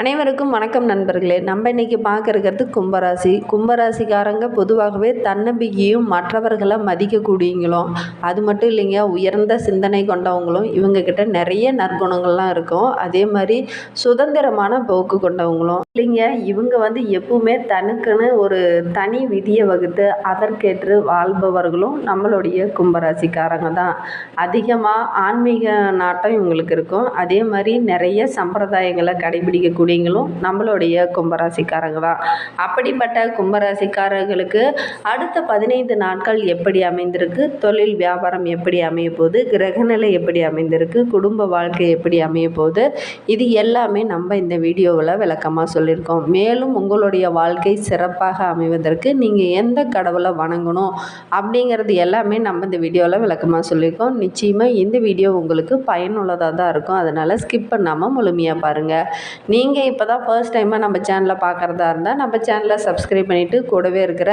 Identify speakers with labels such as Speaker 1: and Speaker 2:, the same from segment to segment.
Speaker 1: அனைவருக்கும் வணக்கம் நண்பர்களே. நம்ம இன்னைக்கு பார்க்க இருக்கிறது கும்பராசி. கும்பராசிக்காரங்க பொதுவாகவே தன்னம்பிக்கையும் மற்றவர்களை மதிக்கக்கூடியவங்களும், அது மட்டும் இல்லைங்க, உயர்ந்த சிந்தனை கொண்டவங்களும் இவங்கக்கிட்ட நிறைய நற்குணங்கள்லாம் இருக்கும். அதே மாதிரி சுதந்திரமான போக்கு கொண்டவங்களும் இல்லைங்க. இவங்க எப்பவுமே தனக்குன்னு ஒரு தனி விதியை வகுத்து அதற்கேற்று வாழ்பவர்களும் நம்மளுடைய கும்பராசிக்காரங்க தான். அதிகமாக ஆன்மீக நாட்டம் இவங்களுக்கு இருக்கும். அதே மாதிரி நிறைய சம்பிரதாயங்களை கடைபிடிக்கக்கூடியவங்களும் நம்மளுடைய கும்பராசிக்காரங்க தான். அப்படிப்பட்ட கும்பராசிக்காரர்களுக்கு அடுத்த 15 நாட்கள் எப்படி அமைந்திருக்கு, தொழில் வியாபாரம் எப்படி அமைய போகுது, கிரகநிலை எப்படி அமைந்திருக்கு, குடும்ப வாழ்க்கை எப்படி அமைய போகுது, இது எல்லாமே நம்ம இந்த வீடியோவில் விளக்கமாக சொல்லியிருக்கோம். மேலும் உங்களுடைய வாழ்க்கை சிறப்பாக அமைவதற்கு நீங்கள் எந்த கடவுளை வணங்கணும் அப்படிங்கிறது எல்லாமே நம்ம இந்த வீடியோவில் விளக்கமாக சொல்லியிருக்கோம். நிச்சயமாக இந்த வீடியோ உங்களுக்கு பயனுள்ளதாக தான் இருக்கும். அதனால் ஸ்கிப் பண்ணாமல் முழுமையாக பாருங்கள். நீங்கள் இப்போ தான் ஃபர்ஸ்ட் டைமாக நம்ம சேனலை பார்க்குறதா இருந்தால் நம்ம சேனலை சப்ஸ்கிரைப் பண்ணிவிட்டு கூடவே இருக்கிற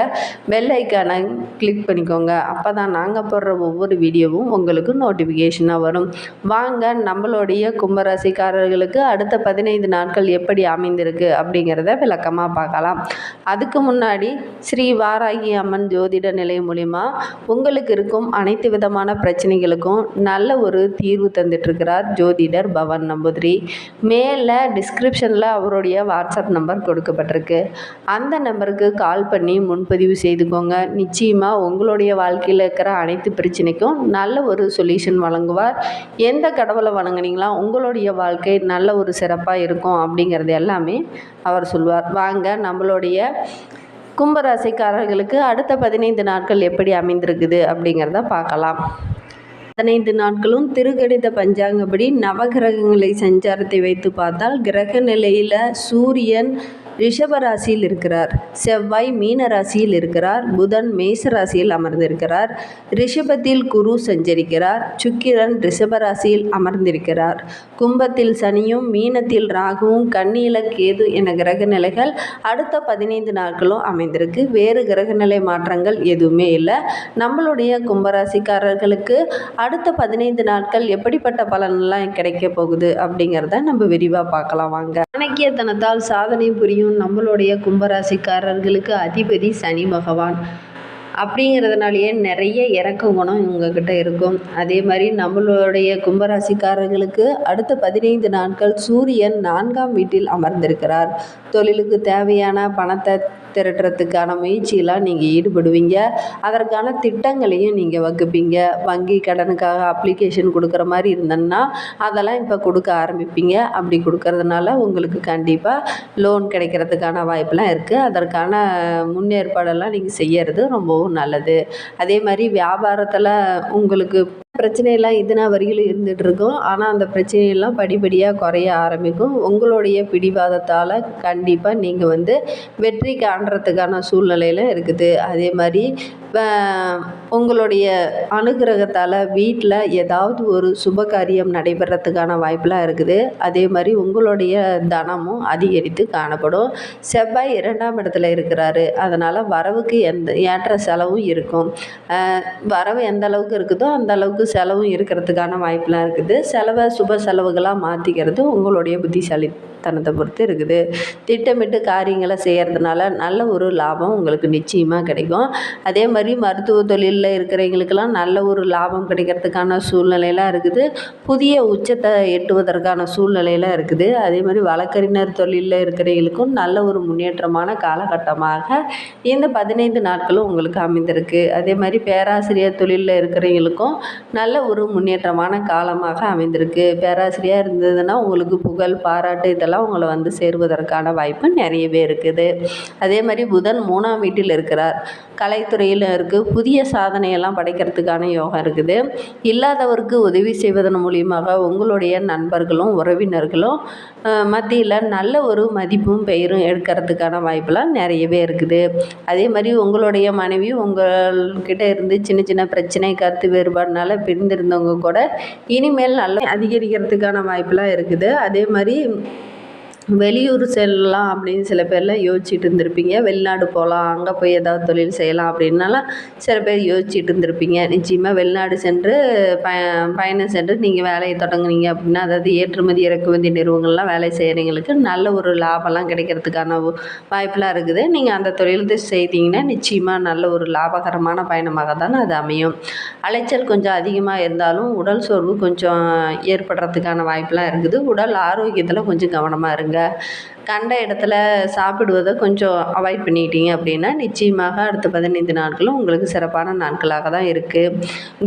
Speaker 1: பெல் ஐக்கானை கிளிக் பண்ணிக்கோங்க. அப்போ தான் நாங்கள் போடுற ஒவ்வொரு வீடியோவும் உங்களுக்கு நோட்டிஃபிகேஷனாக வரும். வாங்க நம்மளுடைய கும்பராசிக்காரர்களுக்கு அடுத்த 15 நாட்கள் எப்படி அமைந்திருக்கு அப்படிங்கிறத விளக்கமாக பார்க்கலாம். அதுக்கு முன்னாடி ஸ்ரீ வாராகி அம்மன் ஜோதிட நிலையம் மூலிமா உங்களுக்கு இருக்கும் அனைத்து விதமான பிரச்சனைகளுக்கும் நல்ல ஒரு தீர்வு தந்துட்டுருக்கிறார் ஜோதிடர் பவன் நம்பூதிரி. மேலே டிஸ்கிரிப்ஷனில் அவருடைய வாட்ஸ்அப் நம்பர் கொடுக்கப்பட்டிருக்கு. அந்த நம்பருக்கு கால் பண்ணி முன்பதிவு செய்துக்கோங்க. நிச்சயமாக உங்களுடைய வாழ்க்கையில் இருக்கிற அனைத்து பிரச்சனைக்கும் நல்ல ஒரு சொல்யூஷன் வழங்குவார். எந்த கடவுளை வணங்குனீங்களா உங்களுடைய வாழ்க்கை நல்ல ஒரு சிறப்பாக இருக்கும் அப்படிங்கிறது எல்லாமே அவர் சொல்வார். வாங்க நம்மளுடைய கும்பராசிக்காரர்களுக்கு அடுத்த 15 நாட்கள் எப்படி அமைந்திருக்குது அப்படிங்கிறத பார்க்கலாம். 15 நாட்களும் திருக்கணித பஞ்சாங்கப்படி நவகிரகங்களை சஞ்சாரத்தை வைத்து பார்த்தால் கிரக நிலையில் சூரியன் ரிஷப ராசியில் இருக்கிறார், செவ்வாய் மீன ராசியில் இருக்கிறார், புதன் மேச ராசியில் அமர்ந்திருக்கிறார், ரிஷபத்தில் குரு சஞ்சரிக்கிறார், சுக்கிரன் ரிஷப ராசியில் அமர்ந்திருக்கிறார், கும்பத்தில் சனியும் மீனத்தில் ராகுவும் கன்னியில கேது என கிரக நிலைகள் அடுத்த 15 நாட்களும் அமைந்திருக்கு. வேறு கிரகநிலை மாற்றங்கள் எதுவுமே இல்லை. நம்மளுடைய கும்பராசிக்காரர்களுக்கு அடுத்த 15 நாட்கள் எப்படிப்பட்ட பலன்லாம் கிடைக்க போகுது அப்படிங்கிறத நம்ம விரிவாக பார்க்கலாம். வாங்க. சாணக்கியத்தனத்தால் சாதனை புரியும் நம்மளுடைய கும்பராசிக்காரர்களுக்கு அதிபதி சனி பகவான் அப்படிங்கிறதுனாலேயே நிறைய இறக்க குணம் இவங்கக்கிட்ட இருக்கும். அதே மாதிரி நம்மளுடைய கும்பராசிக்காரர்களுக்கு அடுத்த 15 நாட்கள் சூரியன் 4ஆம் வீட்டில் அமர்ந்திருக்கிறார். தொழிலுக்கு தேவையான பணத்தை திரட்டுறதுக்கான முயற்சியெல்லாம் நீங்கள் ஈடுபடுவீங்க. அதற்கான திட்டங்களையும் நீங்கள் வகுப்பீங்க. வங்கி கடனுக்காக அப்ளிகேஷன் கொடுக்குற மாதிரி இருந்ததுன்னா அதெல்லாம் இப்போ கொடுக்க ஆரம்பிப்பீங்க. அப்படி கொடுக்கறதுனால உங்களுக்கு கண்டிப்பாக லோன் கிடைக்கிறதுக்கான வாய்ப்பெலாம் இருக்குது. அதற்கான முன்னேற்பாடெல்லாம் நீங்கள் செய்கிறது ரொம்பவும் நல்லது. அதே மாதிரி வியாபாரத்தில் உங்களுக்கு பிரச்சனையெல்லாம் இதுனா வரையிலும் இருந்துகிட்ருக்கும். ஆனால் அந்த பிரச்சனையெல்லாம் படிப்படியாக குறைய ஆரம்பிக்கும். உங்களுடைய பிடிவாதத்தால் கண்டிப்பாக நீங்கள் வெற்றி காண்றதுக்கான சூழ்நிலையில் இருக்குது. அதே மாதிரி உங்களுடைய அனுகிரகத்தால் வீட்டில் ஏதாவது ஒரு சுபகாரியம் நடைபெறத்துக்கான வாய்ப்பெலாம் இருக்குது. அதே மாதிரி உங்களுடைய தனமும் அதிகரித்து காணப்படும். செவ்வாய் 2ஆம் இடத்துல இருக்கிறாரு. அதனால் வரவுக்கு ஏற்ற செலவும் இருக்கும். வரவு எந்த அளவுக்கு இருக்குதோ அந்த அளவுக்கு செலவும் இருக்கிறதுக்கான வாய்ப்பெலாம் இருக்குது. செலவை சுப செலவுகளாக மாற்றிக்கிறது உங்களுடைய புத்திசாலித்தனத்தை பொறுத்து இருக்குது. திட்டமிட்டு காரியங்களை செய்கிறதுனால நல்ல ஒரு லாபம் உங்களுக்கு நிச்சயமாக கிடைக்கும். அதே மாதிரி மருத்துவ தொழிலில் இருக்கிறவங்களுக்கெல்லாம் நல்ல ஒரு லாபம் கிடைக்கிறதுக்கான சூழ்நிலையெல்லாம் இருக்குது. புதிய உச்சத்தை எட்டுவதற்கான சூழ்நிலையெல்லாம் இருக்குது. அதே மாதிரி வழக்கறிஞர் தொழிலில் இருக்கிறவங்களுக்கும் நல்ல ஒரு முன்னேற்றமான காலகட்டமாக இந்த 15 நாட்களும் உங்களுக்கு அமைந்திருக்கு. அதே மாதிரி பேராசிரியர் தொழிலில் இருக்கிறவங்களுக்கும் நல்ல ஒரு முன்னேற்றமான காலமாக அமைந்திருக்கு. பேராசிரியர் இருந்ததுன்னா உங்களுக்கு புகழ் பாராட்டு இதெல்லாம் உங்களை சேருவதற்கான வாய்ப்பு நிறையவே இருக்குது. அதே மாதிரி புதன் 3ஆம் வீட்டில் இருக்கிறார். கலைத்துறையில் இருக்குது. புதிய சாதனையெல்லாம் படைக்கிறதுக்கான யோகம் இருக்குது. இல்லாதவருக்கு உதவி செய்வதன் மூலியமாக உங்களுடைய நண்பர்களும் உறவினர்களும் மத்தியில் நல்ல ஒரு மதிப்பும் பெயரும் எடுக்கிறதுக்கான வாய்ப்பெல்லாம் நிறையவே இருக்குது. அதே மாதிரி உங்களுடைய மனைவி உங்கள்கிட்ட இருந்து சின்ன சின்ன பிரச்சனை கருத்து வேறுபாடுனால பிரிந்திருந்தவங்க கூட இனிமேல் நல்லா அதிகரிக்கிறதுக்கான வாய்ப்பெலாம் இருக்குது. அதே மாதிரி வெளியூர் செல்லலாம் அப்படின்னு சில பேர்லாம் யோசிச்சுட்டு இருந்திருப்பீங்க. வெளிநாடு போகலாம், அங்கே போய் ஏதாவது தொழில் செய்யலாம் அப்படின்னாலாம் சில பேர் யோசிச்சுட்டு இருந்திருப்பீங்க. நிச்சயமாக வெளிநாடு சென்று பயணம் சென்று நீங்கள் வேலையை தொடங்குனீங்க அப்படின்னா, அதாவது ஏற்றுமதி இறக்குமதி நிறுவனங்கள்லாம் வேலை செய்கிறவங்களுக்கு நல்ல ஒரு லாபம்லாம் கிடைக்கிறதுக்கான வாய்ப்பெலாம் இருக்குது. நீங்கள் அந்த தொழில் செய்தீங்கன்னா நிச்சயமாக நல்ல ஒரு லாபகரமான பயணமாக தானே அது அமையும். அலைச்சல் கொஞ்சம் அதிகமாக இருந்தாலும் உடல் சோர்வு கொஞ்சம் ஏற்படுறதுக்கான வாய்ப்பெலாம் இருக்குது. உடல் ஆரோக்கியத்தில் கொஞ்சம் கவனமாக இருங்க. கண்ட இடத்துல சாப்பிடுவதை கொஞ்சம் அவாய்ட் பண்ணிட்டீங்க அப்படின்னா நிச்சயமாக அடுத்த 15 நாட்களும் உங்களுக்கு சிறப்பான நாட்களாக தான் இருக்குது.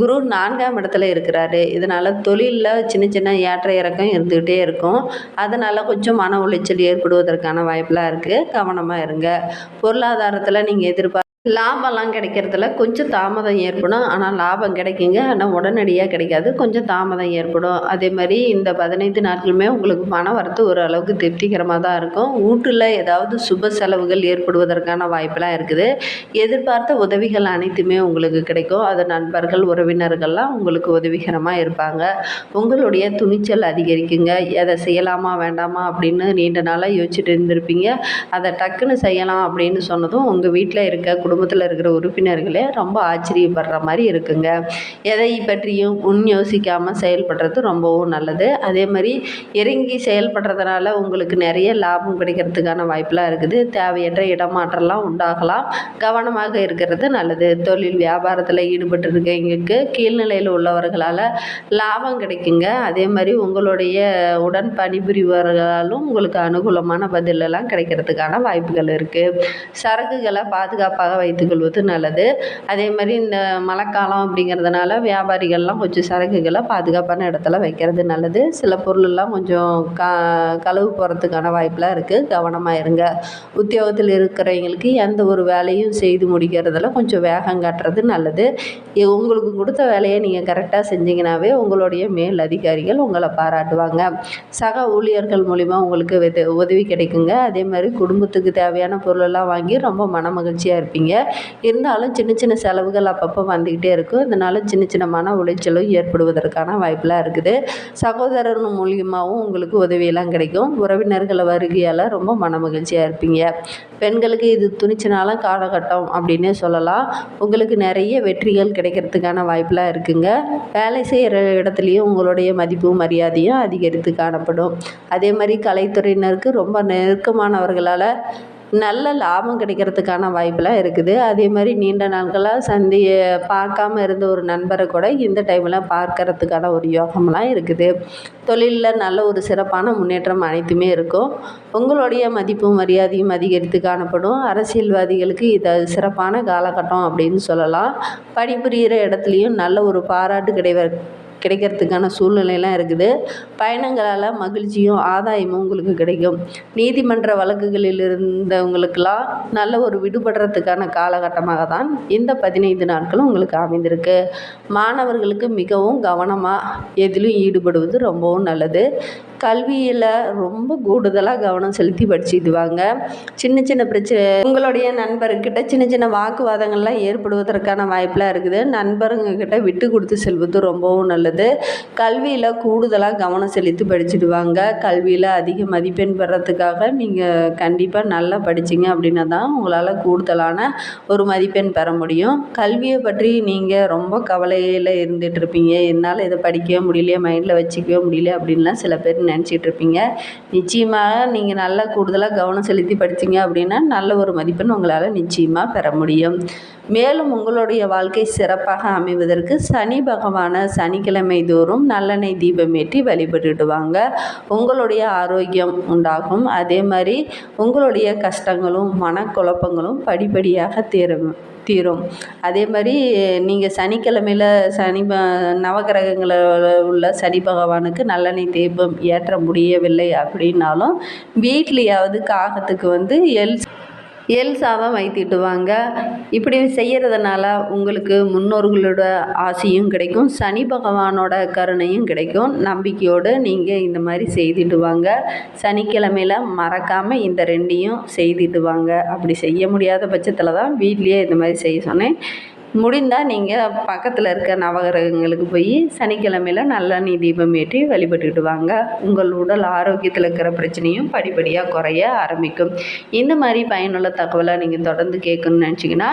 Speaker 1: குரு 4ஆம் இடத்துல இருக்கிறாரு. இதனால் தொழிலில் சின்ன சின்ன ஏற்ற இறக்கம் இருந்துக்கிட்டே இருக்கும். அதனால் கொஞ்சம் மன உளைச்சல் ஏற்படுவதற்கான வாய்ப்பெலாம் இருக்குது. கவனமாக இருங்க. பொருளாதாரத்தில் நீங்கள் லாபம்லாம் கிடைக்கிறதுல கொஞ்சம் தாமதம் ஏற்படும். ஆனால் லாபம் கிடைக்குங்க. ஆனால் உடனடியாக கிடைக்காது. கொஞ்சம் தாமதம் ஏற்படும். அதே மாதிரி இந்த 15 நாட்களுமே உங்களுக்கு பண வரத்து ஓரளவுக்கு திருப்திகரமாக தான் இருக்கும். வீட்டில் ஏதாவது சுப செலவுகள் ஏற்படுவதற்கான வாய்ப்பெலாம் இருக்குது. எதிர்பார்த்த உதவிகள் அனைத்துமே உங்களுக்கு கிடைக்கும். அது நண்பர்கள், உறவினர்கள்லாம் உங்களுக்கு உதவிகரமாக இருப்பாங்க. உங்களுடைய துணிச்சல் அதிகரிக்குங்க. எதை செய்யலாமா வேண்டாமா அப்படின்னு நீண்ட நாளாக யோசிச்சுட்டு இருந்திருப்பீங்க. அதை டக்குன்னு செய்யலாம் அப்படின்னு சொன்னதும் உங்கள் வீட்டில் இருக்க குடும்பத்தில் இருக்கிற உறுப்பினர்களே ரொம்ப ஆச்சரியப்படுற மாதிரி இருக்குங்க. எதை பற்றியும் யோசிக்காமல் செயல்படுறது ரொம்பவும் நல்லது. அதே மாதிரி இறங்கி செயல்படுறதுனால உங்களுக்கு நிறைய லாபம் கிடைக்கிறதுக்கான வாய்ப்பெலாம் இருக்குது. தேவையற்ற இடமாற்றம்லாம் உண்டாகலாம். கவனமாக இருக்கிறது நல்லது. தொழில் வியாபாரத்தில் ஈடுபட்டு இருக்கவங்களுக்கு கீழ்நிலையில் உள்ளவர்களால் லாபம் கிடைக்குங்க. அதே மாதிரி உங்களுடைய உடன் பணிபுரிவர்களாலும் உங்களுக்கு அனுகூலமான பதிலெல்லாம் கிடைக்கிறதுக்கான வாய்ப்புகள் இருக்குது. சரக்குகளை பாதுகாப்பாக வைத்துக்கொள்வது நல்லது. அதே மாதிரி இந்த மழைக்காலம் அப்படிங்கிறதுனால வியாபாரிகள்லாம் கொஞ்சம் சரக்குகளை பாதுகாப்பான இடத்துல வைக்கிறது நல்லது. சில பொருளெல்லாம் கொஞ்சம் களவு போகிறதுக்கான வாய்ப்பெலாம் இருக்குது. கவனமாக இருங்க. உத்தியோகத்தில் இருக்கிறவங்களுக்கு எந்த ஒரு வேலையும் செய்து முடிக்கிறதுல கொஞ்சம் வேகம் காட்டுறது நல்லது. உங்களுக்கு கொடுத்த வேலையை நீங்கள் கரெக்டாக செஞ்சீங்கன்னாவே உங்களுடைய மேல் அதிகாரிகள் உங்களை பாராட்டுவாங்க. சக ஊழியர்கள் மூலிமா உங்களுக்கு உதவி கிடைக்குங்க. அதே மாதிரி குடும்பத்துக்கு தேவையான பொருளெல்லாம் வாங்கி ரொம்ப மன மகிழ்ச்சியாக இருப்பீங்க. இருந்தாலும் சின்ன சின்ன செலவுகள் அப்பப்போ வந்துக்கிட்டே இருக்கும். இதனால் சின்ன சின்ன மன உளைச்சலும் ஏற்படுவதற்கான வாய்ப்பெலாம் இருக்குது. சகோதரர் மூலியமாகவும் உங்களுக்கு உதவியெல்லாம் கிடைக்கும். உறவினர்கள் வருகையால் ரொம்ப மன மகிழ்ச்சியாக இருப்பீங்க. பெண்களுக்கு இது துணிச்சலான காலகட்டம் அப்படின்னே சொல்லலாம். உங்களுக்கு நிறைய வெற்றிகள் கிடைக்கிறதுக்கான வாய்ப்பெலாம் இருக்குங்க. வேலை செய்கிற இடத்துலையும் உங்களுடைய மதிப்பும் மரியாதையும் அதிகரித்து காணப்படும். அதே மாதிரி கலைத்துறையினருக்கு ரொம்ப நெருக்கமானவர்களால் நல்ல லாபம் கிடைக்கிறதுக்கான வாய்ப்பெலாம் இருக்குது. அதே மாதிரி நீண்ட நாட்களாக பார்க்காம இருந்த ஒரு நண்பரை கூட இந்த டைமில் பார்க்கறதுக்கான ஒரு யோகம்லாம் இருக்குது. தொழிலில் நல்ல ஒரு சிறப்பான முன்னேற்றம் அனைத்துமே இருக்கும். உங்களுடைய மதிப்பும் மரியாதையும் அதிகரித்து காணப்படும். அரசியல்வாதிகளுக்கு இது சிறப்பான காலகட்டம் அப்படின்னு சொல்லலாம். பணிபுரிகிற இடத்துலையும் நல்ல ஒரு பாராட்டு கிடைக்கிறதுக்கான சூழ்நிலையெல்லாம் இருக்குது. பயணங்களால் மகிழ்ச்சியும் ஆதாயமும் உங்களுக்கு கிடைக்கும். நீதிமன்ற வழக்குகளில் இருந்தவங்களுக்கெல்லாம் நல்ல ஒரு விடுபடுறதுக்கான காலகட்டமாக தான் இந்த 15 நாட்களும் உங்களுக்கு அமைந்திருக்கு. மாணவர்களுக்கு மிகவும் கவனமாக எதிலும் ஈடுபடுவது ரொம்பவும் நல்லது. கல்வியில் ரொம்ப கூடுதலாக கவனம் செலுத்தி படிச்சுடுவாங்க. சின்ன சின்ன பிரச்சனை உங்களுடைய நண்பர்கிட்ட சின்ன சின்ன வாக்குவாதங்கள்லாம் ஏற்படுவதற்கான வாய்ப்பெலாம் இருக்குது. நண்பருங்கக்கிட்ட விட்டு கொடுத்து செல்வது ரொம்பவும் நல்லது. கல்வியில் கூடுதலாக கவனம் செலுத்தி படிச்சுடுவாங்க. கல்வியில் அதிக மதிப்பெண் பெறத்துக்காக நீங்கள் கண்டிப்பாக நல்லா படிச்சிங்க அப்படின்னா தான் உங்களால் கூடுதலான ஒரு மதிப்பெண் பெற முடியும். கல்வியை பற்றி நீங்கள் ரொம்ப கவலையில் இருந்துகிட்ருப்பீங்க. என்னால் இதை படிக்கவே முடியலையே, மைண்டில் வச்சுக்கவே முடியல அப்படின்லாம் சில பேர் நினச்சிட்ருப்பீங்க. நிச்சயமாக நீங்கள் நல்லா கூடுதலாக கவனம் செலுத்தி படித்தீங்க அப்படின்னா நல்ல ஒரு மதிப்பெண் உங்களால் நிச்சயமாக பெற முடியும். மேலும் உங்களுடைய வாழ்க்கை சிறப்பாக அமைவதற்கு சனி பகவானை சனிக்கிழமை தோறும் நல்லெண்ணெய் தீபம் ஏற்றி வழிபட்டுடுவாங்க. உங்களுடைய ஆரோக்கியம் உண்டாகும். அதே மாதிரி உங்களுடைய கஷ்டங்களும் மனக்குழப்பங்களும் படிப்படியாக தீரும். அதே மாதிரி நீங்கள் சனிக்கிழமையில் நவகிரகங்களில் உள்ள சனி பகவானுக்கு நல்லெண்ணெய் தீபம் ஏற்ற முடியவில்லை அப்படின்னாலும் வீட்லேயாவது காகத்துக்கு எள் சாதம் வைத்திட்டுவாங்க. இப்படி செய்கிறதுனால உங்களுக்கு முன்னோர்களோட ஆசையும் கிடைக்கும், சனி பகவானோட கருணையும் கிடைக்கும். நம்பிக்கையோடு நீங்கள் இந்த மாதிரி செய்துடுவாங்க. சனிக்கிழமையில் மறக்காமல் இந்த 2ஐயும் செய்துடுவாங்க. அப்படி செய்ய முடியாத பட்சத்தில் தான் வீட்லேயே இந்த மாதிரி செய்ய சொன்னேன். முடிந்தால் நீங்கள் பக்கத்தில் இருக்க நவகிரகங்களுக்கு போய் சனிக்கிழமையில் நல்லெண்ணெய் தீபம் ஏற்றி வழிபட்டுக்கிட்டு வாங்க. உங்கள் உடல் ஆரோக்கியத்தில் இருக்கிற பிரச்சனையும் படிப்படியாக குறைய ஆரம்பிக்கும். இந்த மாதிரி பயனுள்ள தகவலை நீங்கள் தொடர்ந்து கேட்கணும்னு நினச்சிங்கன்னா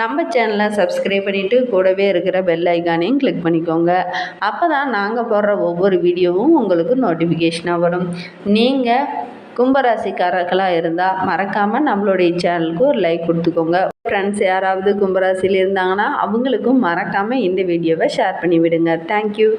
Speaker 1: நம்ம சேனலை சப்ஸ்கிரைப் பண்ணிவிட்டு கூடவே இருக்கிற பெல் ஐக்கானையும் கிளிக் பண்ணிக்கோங்க. அப்போ தான் நாங்கள் போடுற ஒவ்வொரு வீடியோவும் உங்களுக்கு நோட்டிஃபிகேஷனாக வரும். நீங்கள் கும்பராசிக்காரர்களாக இருந்தால் மறக்காமல் நம்மளுடைய சேனலுக்கு ஒரு லைக் கொடுத்துக்கோங்க. ஃப்ரெண்ட்ஸ் யாராவது கும்பராசியில் இருந்தாங்கன்னா அவங்களுக்கும் மறக்காமல் இந்த வீடியோவை ஷேர் பண்ணி விடுங்க. தேங்க்யூ.